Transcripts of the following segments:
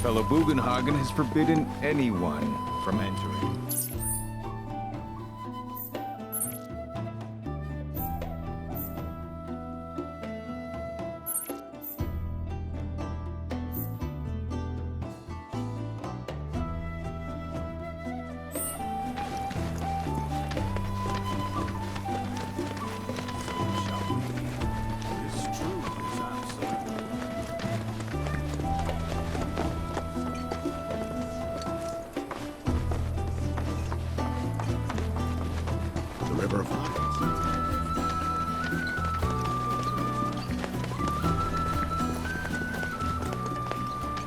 Fellow Bugenhagen has forbidden anyone from entering. The River of Vale.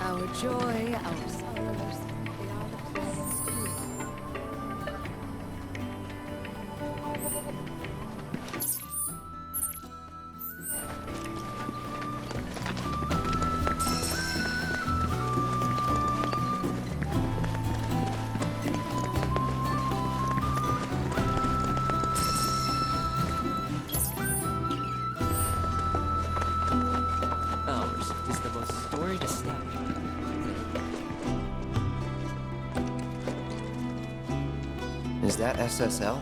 Our joy, our sorrows, they are the presence too. Ours is the most storied estate. Is that SSL?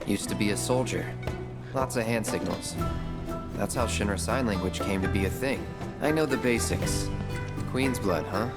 Used to be a soldier. Lots of hand signals. That's how Shinra Sign Language came to be a thing. I know the basics. Queen's blood, huh?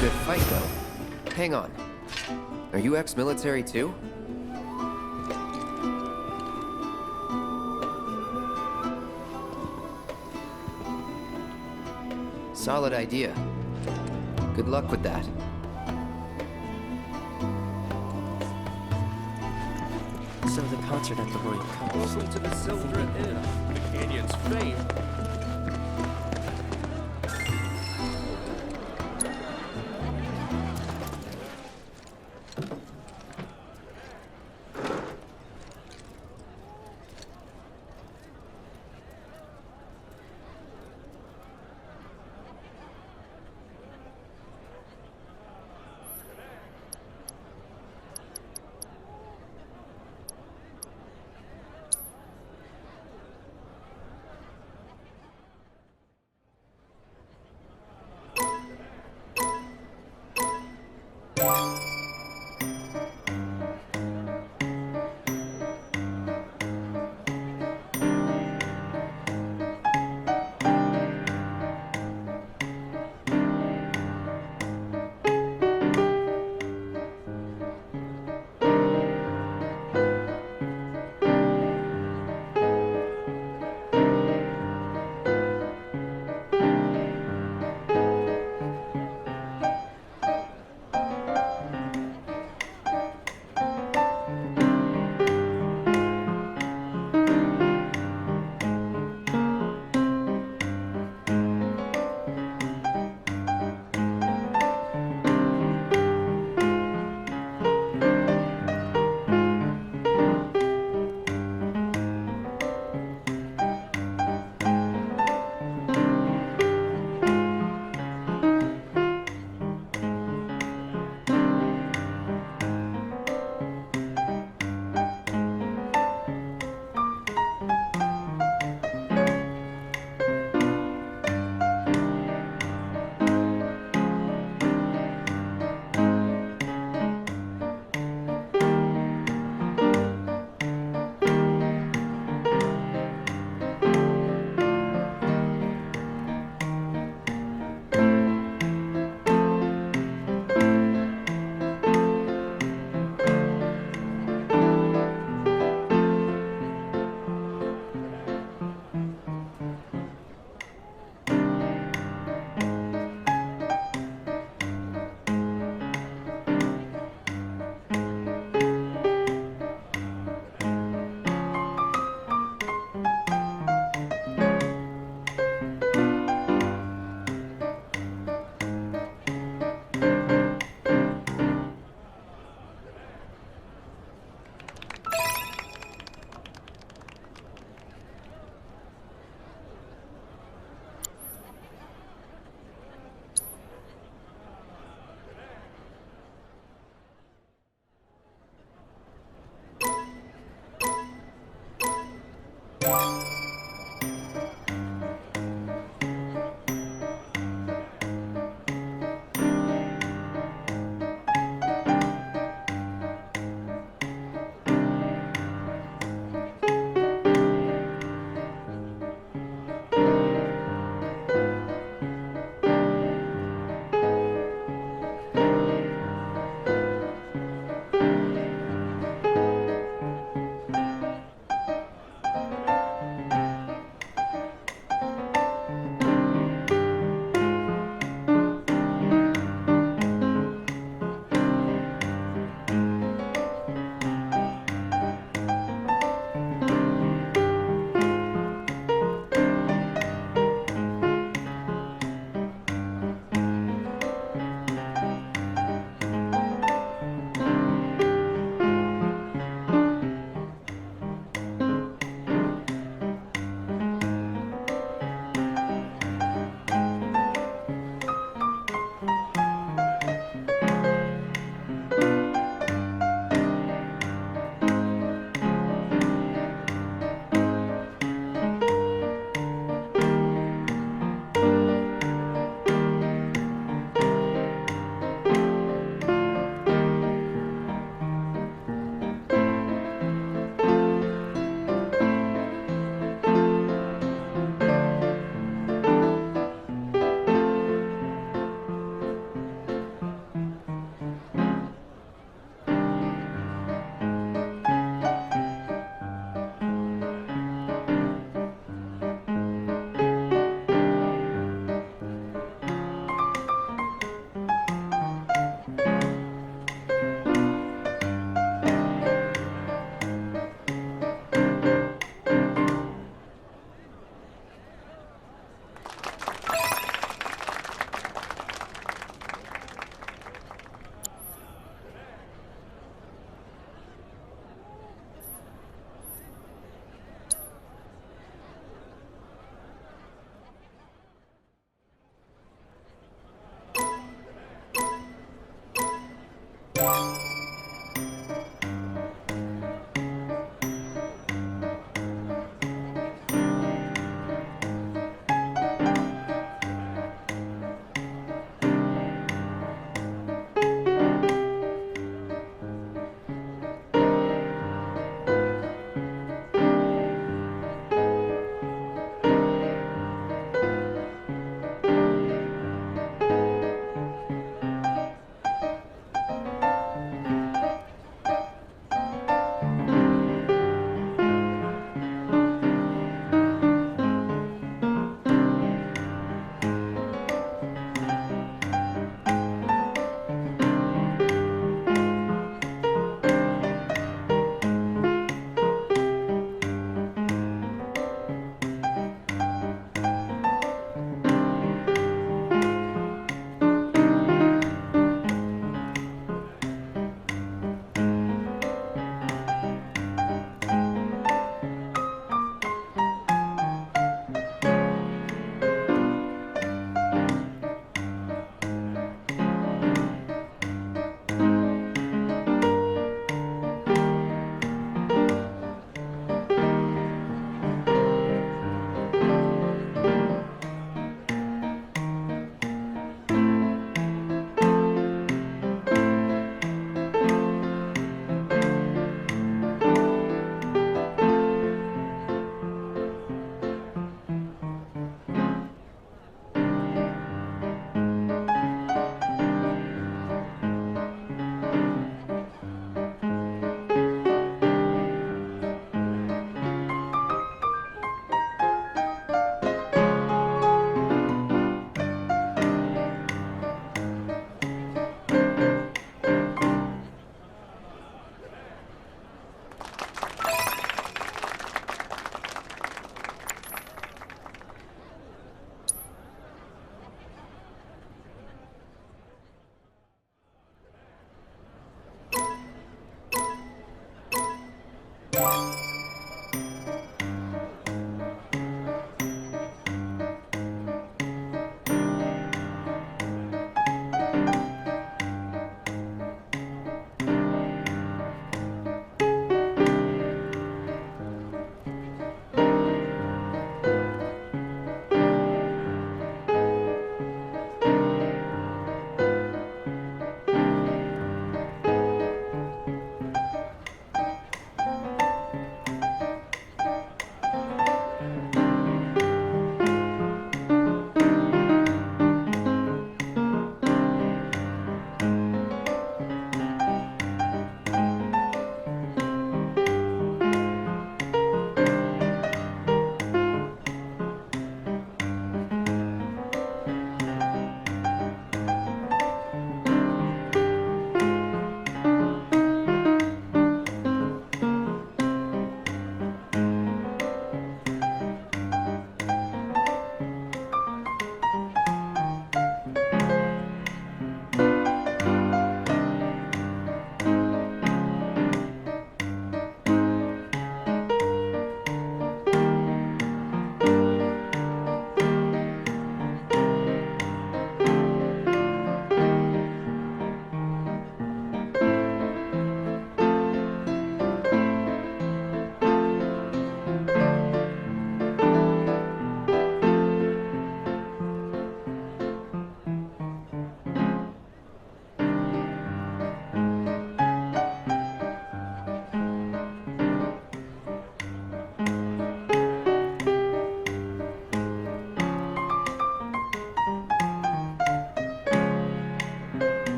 Good fight, though. Hang on. Are you ex-military too? Solid idea. Good luck with that. So the concert at the Royal Coast. Welcome to the Silver Inn, the Canyon's fame.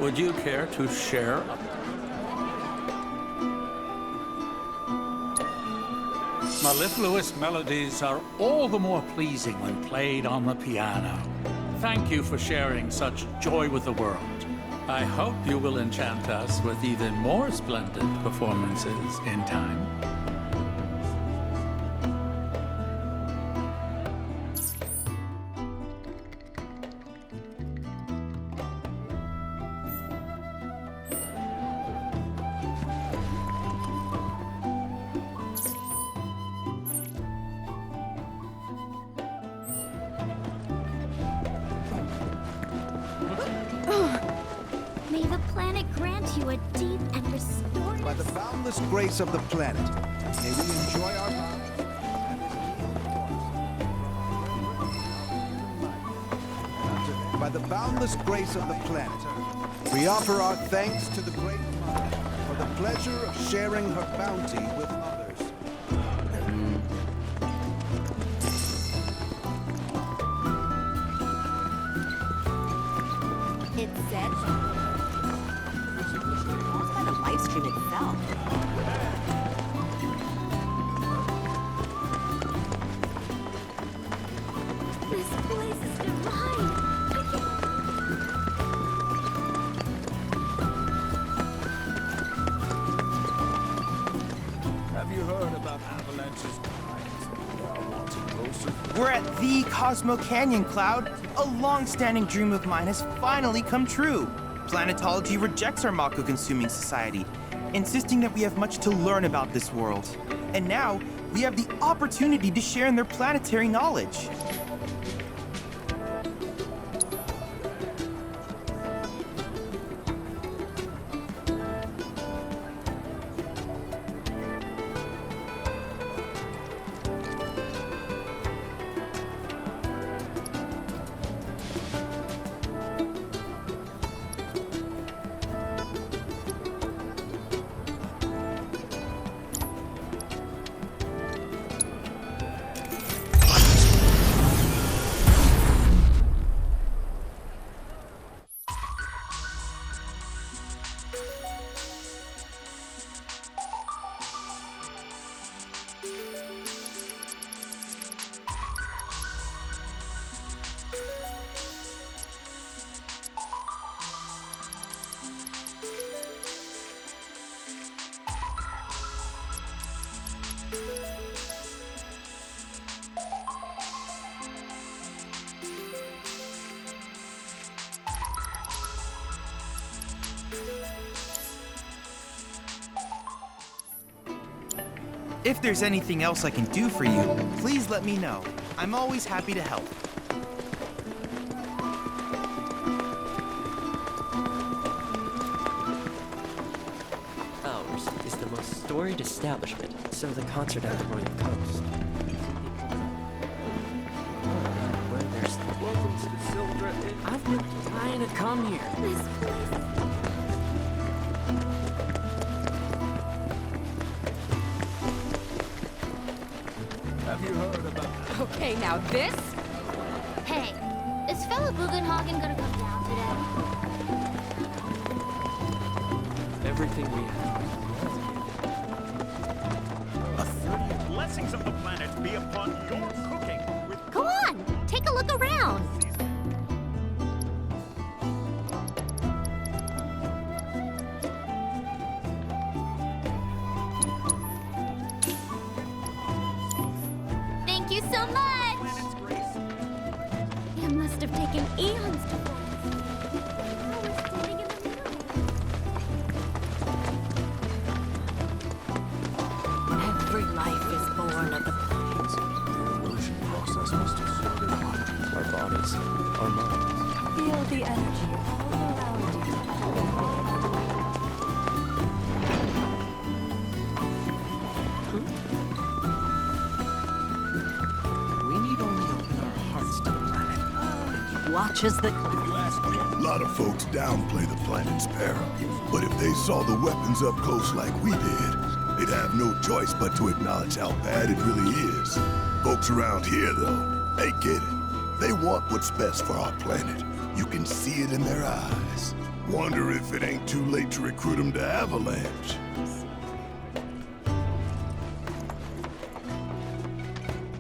Would you care to share? Mellifluous melodies are all the more pleasing when played on the piano. Thank you for sharing such joy with the world. I hope you will enchant us with even more splendid performances in time. May the planet grant you a deep and restorative... By the boundless grace of the planet, may we enjoy our... By the boundless grace of the planet, we offer our thanks to the Great Mother for the pleasure of sharing her bounty with others. It said by the live stream itself. This place is divine. Have you heard about avalanches? We're at the Cosmo Canyon, Cloud. A long-standing dream of mine has finally come true. Planetology rejects our Mako-consuming society, insisting that we have much to learn about this world. And now, we have the opportunity to share in their planetary knowledge. If there's anything else I can do for you, please let me know. I'm always happy to help. Ours is the most storied establishment, so the concert at the Royal Coast. Where there's... Welcome to the Sildra Inn. I've been trying to come here. This place... Have you heard about... Okay, now this? Hey, is Fella Bugenhagen gonna come down today? Everything we have. Blessings of the planet be upon your cooking. Go on, take a look around. Thank you so much. It must have taken eons to form. Now we're standing in the middle. Every life is born of the planet. The erosion process must have started hot. Our bodies, our minds. Feel the energy all around you. We need only open our hearts to the planet. Watch as the A lot of folks downplay the planet's peril, but if they saw the weapons up close like we did, they'd have no choice but to acknowledge how bad it really is. Folks around here, though, they get it. They want what's best for our planet. You can see it in their eyes. Wonder if it ain't too late to recruit him to Avalanche.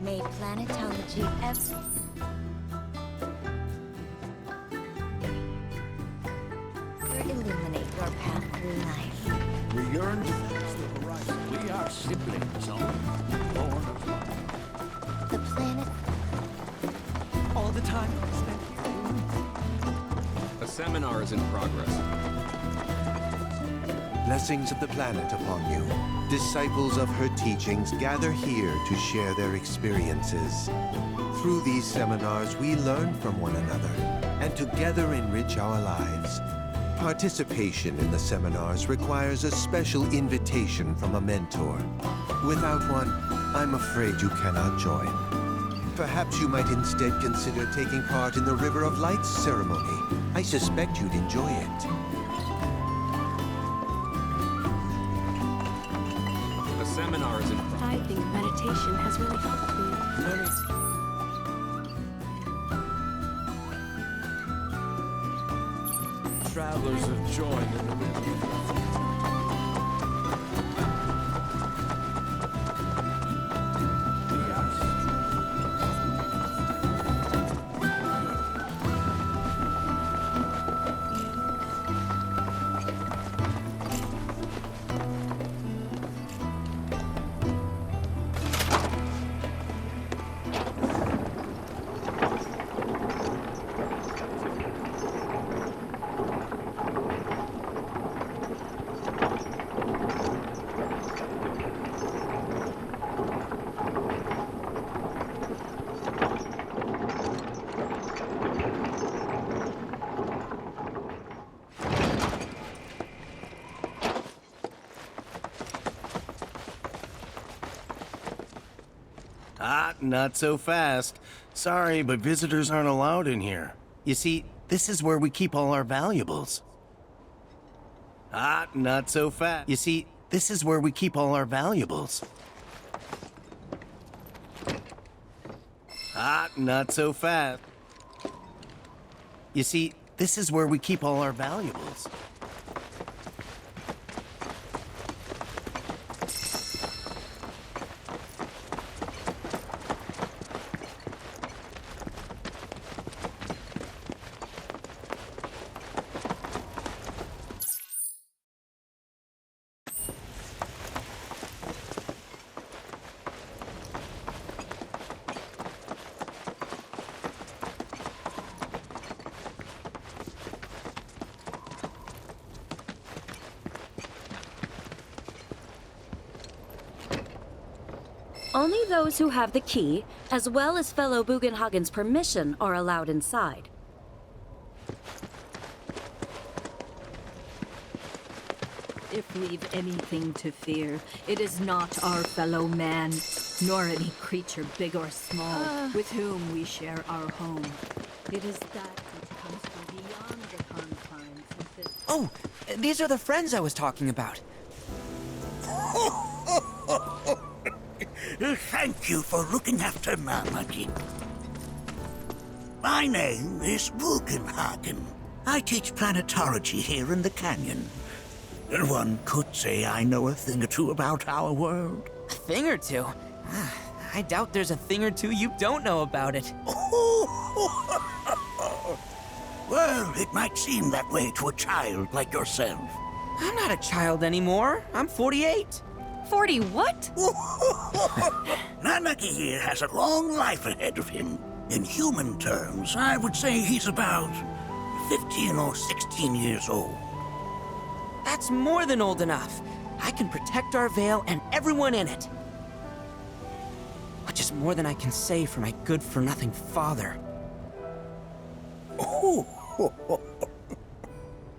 May planetology illuminate your path through life. We yearn to fix the horizon. We are siblings on born of life. The planet All the time. A seminar is in progress. Blessings of the planet upon you. Disciples of her teachings gather here to share their experiences. Through these seminars, we learn from one another and together enrich our lives. Participation in the seminars requires a special invitation from a mentor. Without one, I'm afraid you cannot join. Perhaps you might instead consider taking part in the River of Lights ceremony. I suspect you'd enjoy it. A seminar is in progress. I think meditation has really helped me. Travelers of joy in the river. Not so fast. Sorry, but visitors aren't allowed in here. You see, this is where we keep all our valuables. Not so fast. You see, this is where we keep all our valuables. Not so fast. You see, this is where we keep all our valuables. Only those who have the key, as well as fellow Bugenhagen's permission, are allowed inside. If we've anything to fear, it is not our fellow man, nor any creature big or small, with whom we share our home. It is that which comes from beyond the confines of this... Oh, these are the friends I was talking about. Thank you for looking after Marmaduke. My name is Bugenhagen. I teach planetology here in the canyon. One could say I know a thing or two about our world. A thing or two? I doubt there's a thing or two you don't know about it. Well, it might seem that way to a child like yourself. I'm not a child anymore. I'm 48. 40 what? Nanaki here has a long life ahead of him. In human terms, I would say he's about 15 or 16 years old. That's more than old enough. I can protect our Vale and everyone in it. Which is more than I can say for my good-for-nothing father.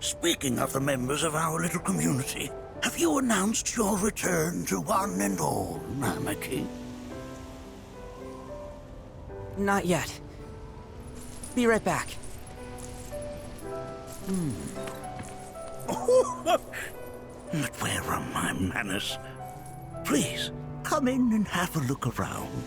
Speaking of the members of our little community, have you announced your return to one and all, Nanaki? Not yet. Be right back. But where are my manners? Please, come in and have a look around.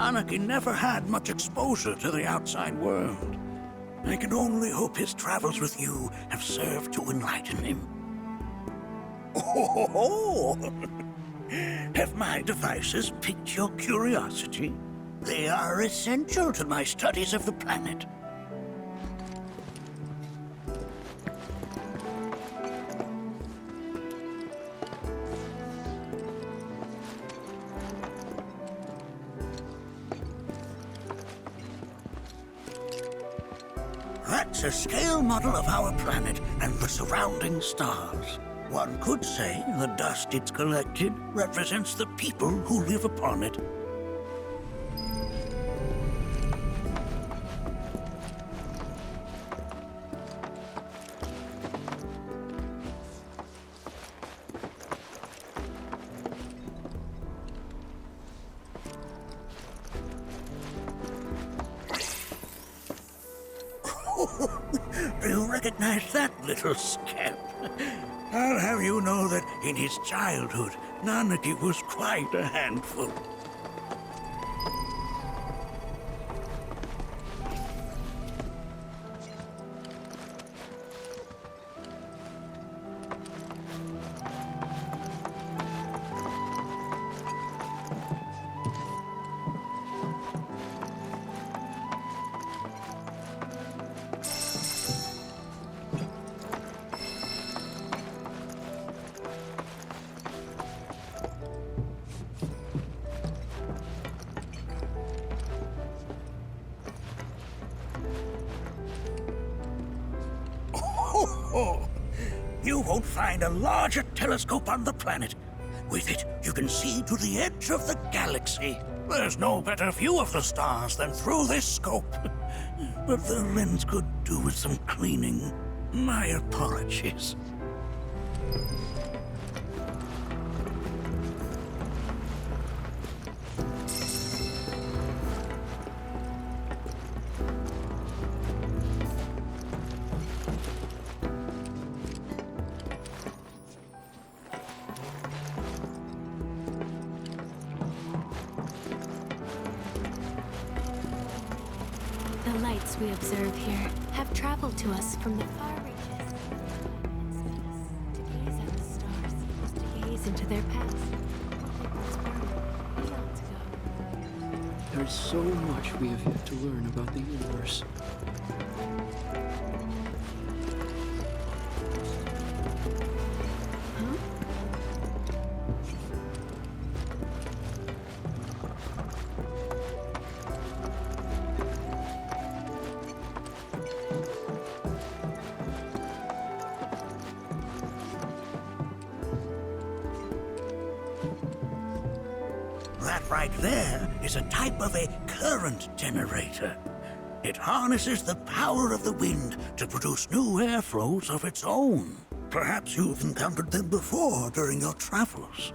Anarchy never had much exposure to the outside world. I can only hope his travels with you have served to enlighten him. Oh! Have my devices piqued your curiosity? They are essential to my studies of the planet. That's a scale model of our planet and the surrounding stars. One could say the dust it's collected represents the people who live upon it. Do you recognize that little scamp? I'll have you know that in his childhood, Nanaki was quite a handful. Oh, you won't find a larger telescope on the planet. With it, you can see to the edge of the galaxy. There's no better view of the stars than through this scope. But the lens could do with some cleaning. My apologies. The lights we observe here have traveled to us from the far reaches. To gaze at the stars is to gaze into their past. It's burned eons ago. There's so much we have yet to learn about the universe. That right there is a type of a current generator. It harnesses the power of the wind to produce new airflows of its own. Perhaps you've encountered them before during your travels.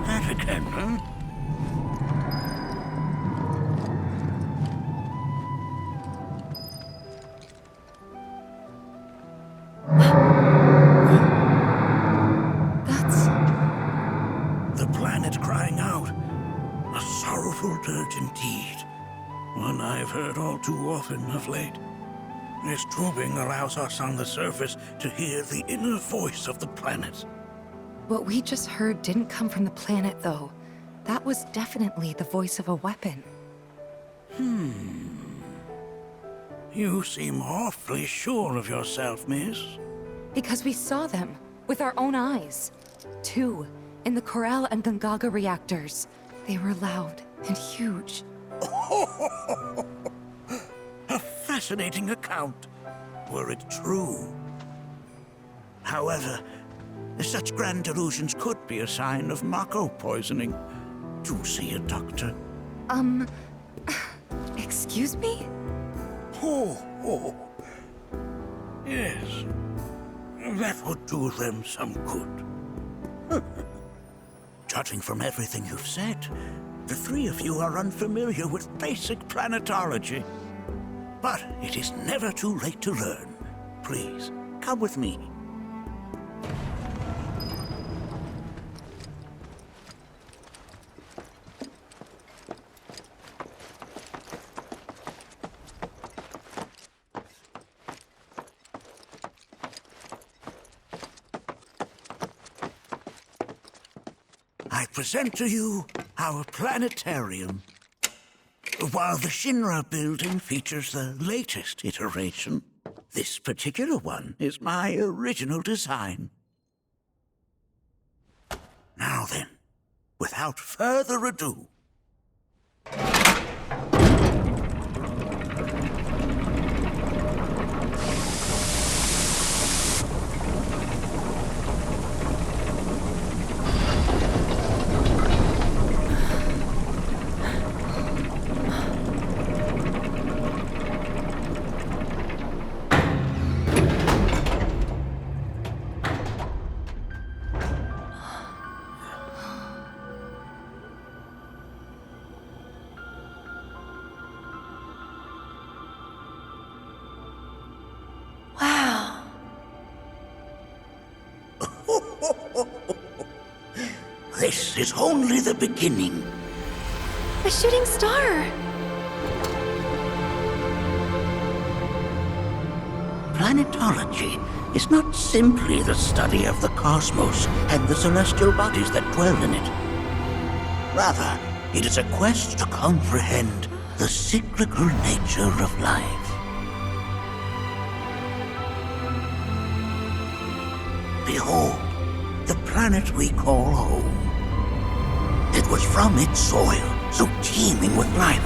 That again, huh? The planet crying out. A sorrowful dirge indeed. One I've heard all too often of late. This tubing allows us on the surface to hear the inner voice of the planet. What we just heard didn't come from the planet, though. That was definitely the voice of a weapon. You seem awfully sure of yourself, miss. Because we saw them, with our own eyes. 2, in the Corel and Gungaga reactors. They were loud and huge. A fascinating account, were it true. However, such grand delusions could be a sign of Mako poisoning. Do see a doctor. Excuse me? Oh. Yes. That would do them some good. Judging from everything you've said, the three of you are unfamiliar with basic planetology. But it is never too late to learn. please. Come with me. I present to you our planetarium. While the Shinra building features the latest iteration, this particular one is my original design. Now then, without further ado, Wow. this is only the beginning. A shooting star! Planetology is not simply the study of the cosmos and the celestial bodies that dwell in it. Rather, it is a quest to comprehend the cyclical nature of life. Behold, the planet we call home. It was from its soil, so teeming with life,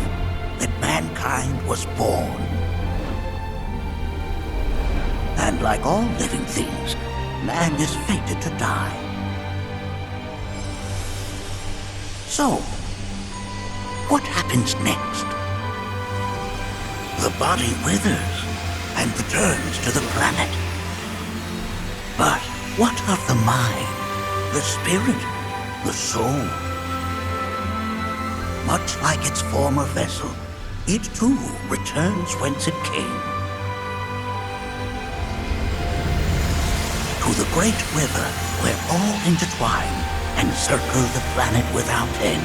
that mankind was born. And like all living things, man is fated to die. So, what happens next? The body withers and returns to the planet. But what of the mind, the spirit, the soul? Much like its former vessel, it too returns whence it came. To the great river where all intertwine and circle the planet without end.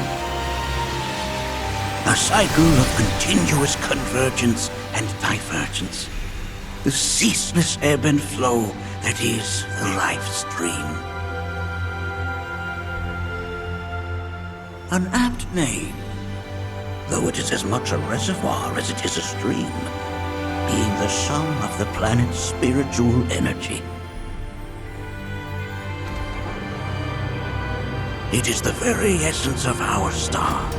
A cycle of continuous convergence and divergence. The ceaseless ebb and flow that is the life stream. An apt name, though it is as much a reservoir as it is a stream, being the sum of the planet's spiritual energy. It is the very essence of our star,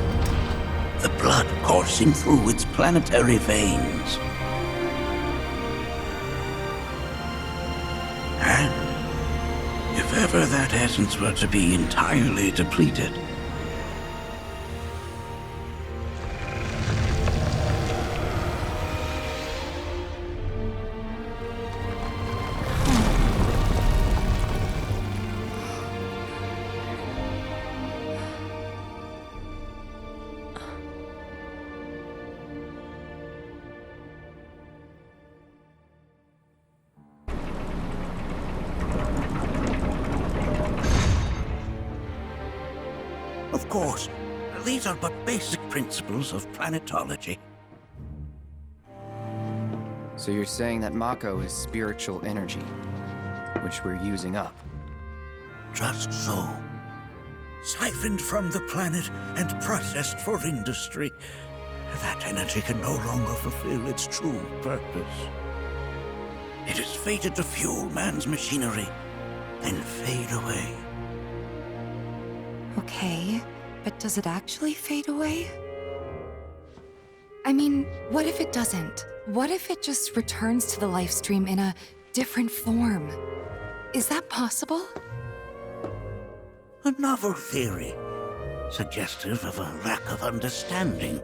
the blood coursing through its planetary veins. And if ever that essence were to be entirely depleted, of course, these are but basic principles of planetology. So you're saying that Mako is spiritual energy, which we're using up? Just so. Siphoned from the planet and processed for industry, that energy can no longer fulfill its true purpose. It is fated to fuel man's machinery, then fade away. Okay, but does it actually fade away? I mean, what if it doesn't? What if it just returns to the life stream in a different form? Is that possible? A novel theory, suggestive of a lack of understanding.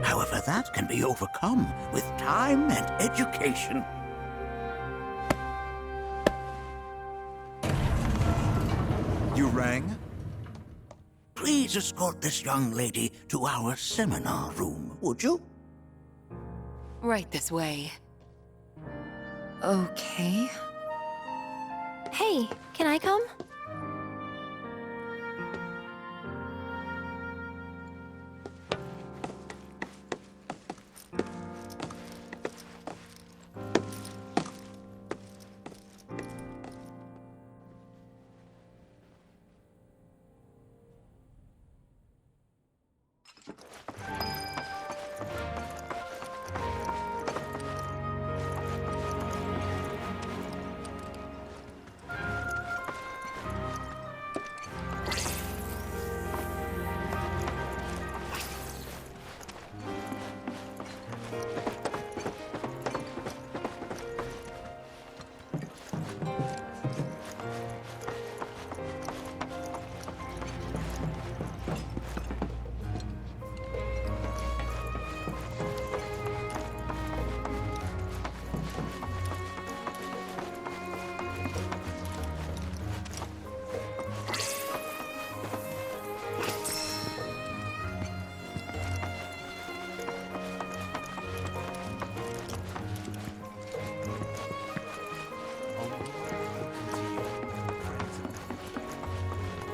However, that can be overcome with time and education. You rang? Please escort this young lady to our seminar room, would you? Right this way. Okay. Hey, can I come?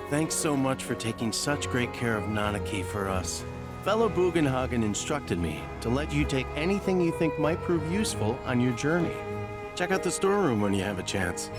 Thanks so much for taking such great care of Nanaki for us. Fellow Bugenhagen instructed me to let you take anything you think might prove useful on your journey. Check out the storeroom when you have a chance.